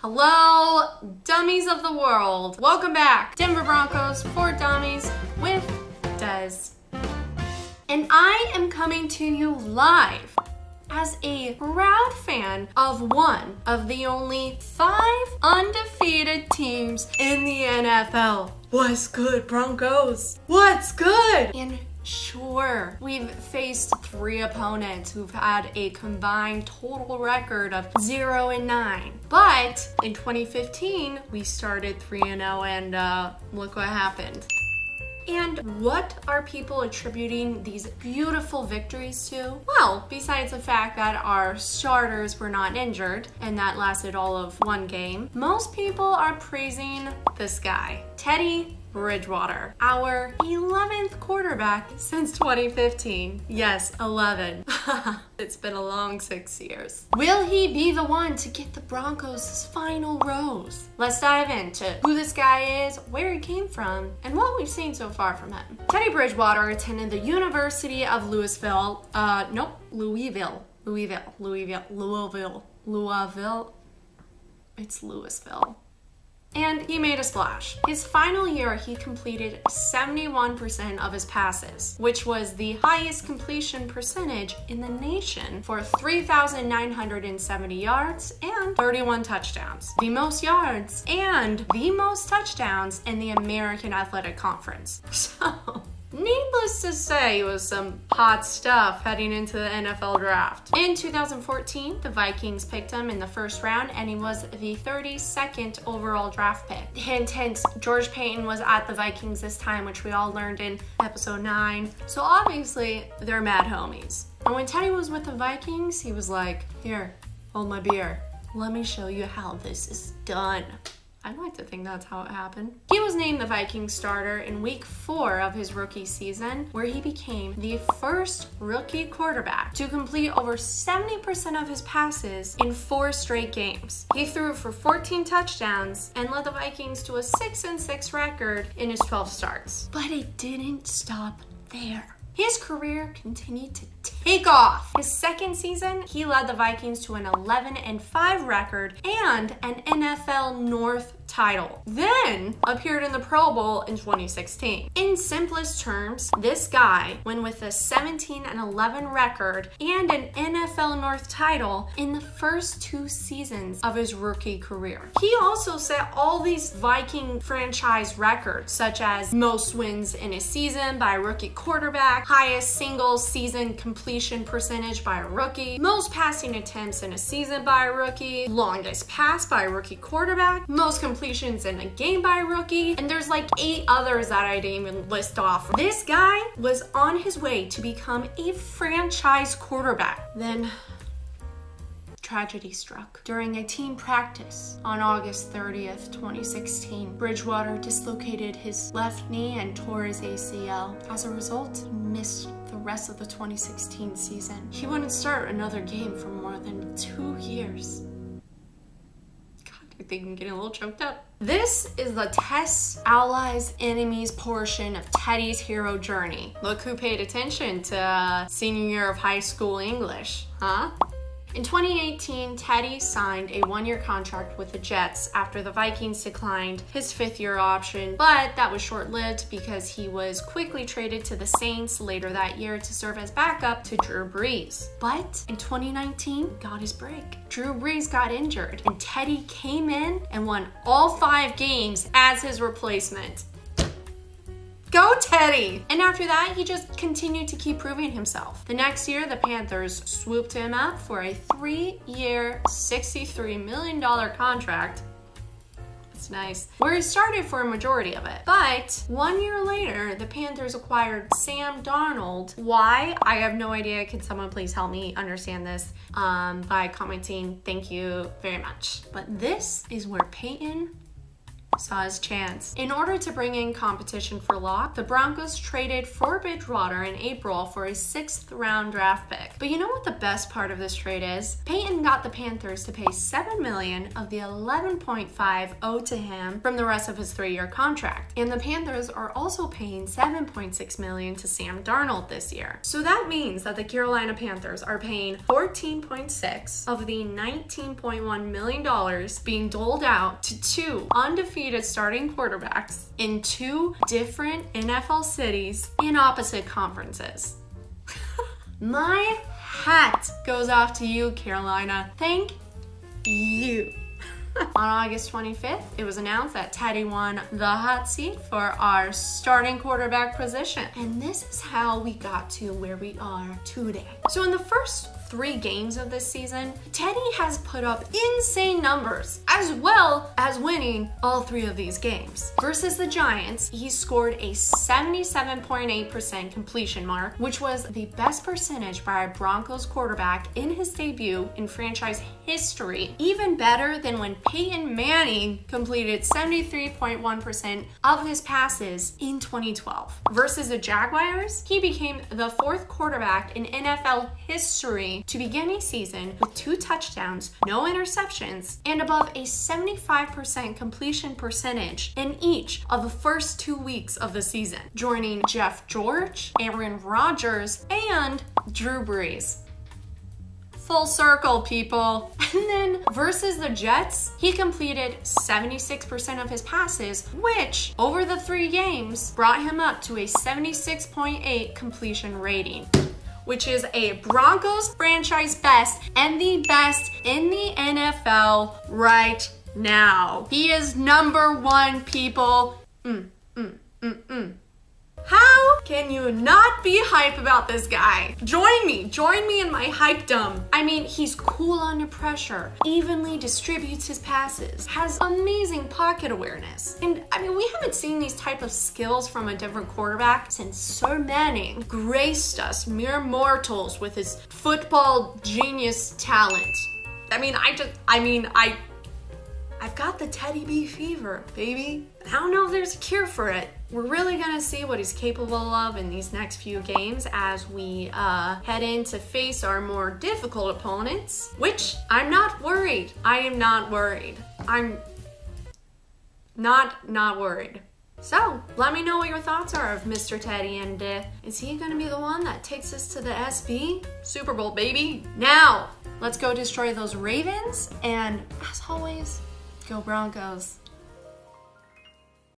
Hello, dummies of the world. Welcome back. Denver Broncos for Dummies with Des. And I am coming to you live as a proud fan of one of the only 5 undefeated teams in the NFL. What's good, Broncos? What's good? And sure, we've faced 3 opponents who've had a combined total record of 0-9. But in 2015, we started 3-0 and look what happened. And what are people attributing these beautiful victories to? Well, besides the fact that our starters were not injured, and that lasted all of 1 game, most people are praising this guy, Teddy Bridgewater, our 11th quarterback since 2015. Yes, 11. It's been a long 6 years. Will he be the one to get the Broncos' final rose? Let's dive into who this guy is, where he came from, and what we've seen so far from him. Teddy Bridgewater attended the University of Louisville. It's Louisville. And he made a splash. His final year, he completed 71% of his passes, which was the highest completion percentage in the nation for 3,970 yards and 31 touchdowns. The most yards and the most touchdowns in the American Athletic Conference. So, needless to say, it was some hot stuff heading into the NFL draft. In 2014, the Vikings picked him in the first round, and he was the 32nd overall draft pick. Hint, hint, George Payton was at the Vikings this time, which we all learned in episode 9. So obviously, they're mad homies. And when Teddy was with the Vikings, he was like, here, hold my beer. Let me show you how this is done. I'd like to think that's how it happened. He was named the Vikings starter in week 4 of his rookie season, where he became the first rookie quarterback to complete over 70% of his passes in 4 straight games. He threw for 14 touchdowns and led the Vikings to a 6-6 record in his 12 starts. But it didn't stop there. His career continued to take off. His second season, he led the Vikings to an 11-5 record and an NFL North title. Then appeared in the Pro Bowl in 2016. In simplest terms, this guy went with a 17-11 record and an NFL North title in the first 2 seasons of his rookie career. He also set all these Viking franchise records, such as most wins in a season by a rookie quarterback, highest single season completion percentage by a rookie, most passing attempts in a season by a rookie, longest pass by a rookie quarterback, most completions in a game by a rookie, and there's like 8 others that I didn't even list off. This guy was on his way to become a franchise quarterback. Then tragedy struck. During a team practice on August 30th, 2016, Bridgewater dislocated his left knee and tore his ACL. As a result, he missed the rest of the 2016 season. He wouldn't start another game for more than 2 years. God, I think I'm getting a little choked up. This is the tests, allies, enemies portion of Teddy's hero journey. Look who paid attention to senior year of high school English, huh? In 2018, Teddy signed a 1-year contract with the Jets after the Vikings declined his 5th-year option, but that was short-lived because he was quickly traded to the Saints later that year to serve as backup to Drew Brees. But in 2019, got his break. Drew Brees got injured, and Teddy came in and won all 5 games as his replacement. Go Teddy! And after that, he just continued to keep proving himself. The next year, the Panthers swooped him up for a 3-year, $63 million contract. That's nice. Where he started for a majority of it. But 1 year later, the Panthers acquired Sam Darnold. Why? I have no idea. Can someone please help me understand this by commenting? Thank you very much. But this is where Peyton saw his chance. In order to bring in competition for Locke, the Broncos traded for Bridgewater in April for a 6th-round draft pick. But you know what the best part of this trade is? Peyton got the Panthers to pay $7 million of the $11.5 owed to him from the rest of his 3-year contract. And the Panthers are also paying $7.6 million to Sam Darnold this year. So that means that the Carolina Panthers are paying $14.6 of the $19.1 million being doled out to 2 undefeated starting quarterbacks in 2 different NFL cities in opposite conferences. My hat goes off to you, Carolina. Thank you. On August 25th, it was announced that Teddy won the hot seat for our starting quarterback position. And this is how we got to where we are today. So in the first 3 games of this season, Teddy has put up insane numbers, as well as winning all 3 of these games. Versus the Giants, he scored a 77.8% completion mark, which was the best percentage by a Broncos quarterback in his debut in franchise history, even better than when Peyton Manning completed 73.1% of his passes in 2012. Versus the Jaguars, he became the 4th quarterback in NFL history to begin a season with 2 touchdowns, no interceptions, and above a 75% completion percentage in each of the first 2 weeks of the season, joining Jeff George, Aaron Rodgers, and Drew Brees. Full circle, people. And then versus the Jets, he completed 76% of his passes, which over the 3 games brought him up to a 76.8 completion rating, which is a Broncos franchise best and the best in the NFL right now. He is number 1, people. How can you not be hype about this guy? Join me in my hypedom. I mean, he's cool under pressure, evenly distributes his passes, has amazing pocket awareness. And I mean, we haven't seen these type of skills from a different quarterback since Sir Manning graced us mere mortals with his football genius talent. I've got the Teddy B fever, baby. I don't know if there's a cure for it. We're really gonna see what he's capable of in these next few games as we head in to face our more difficult opponents, which I'm not worried. I am not worried. I'm not worried. So, let me know what your thoughts are of Mr. Teddy, and is he gonna be the one that takes us to the SB? Super Bowl, baby. Now, let's go destroy those Ravens, and as always, go Broncos.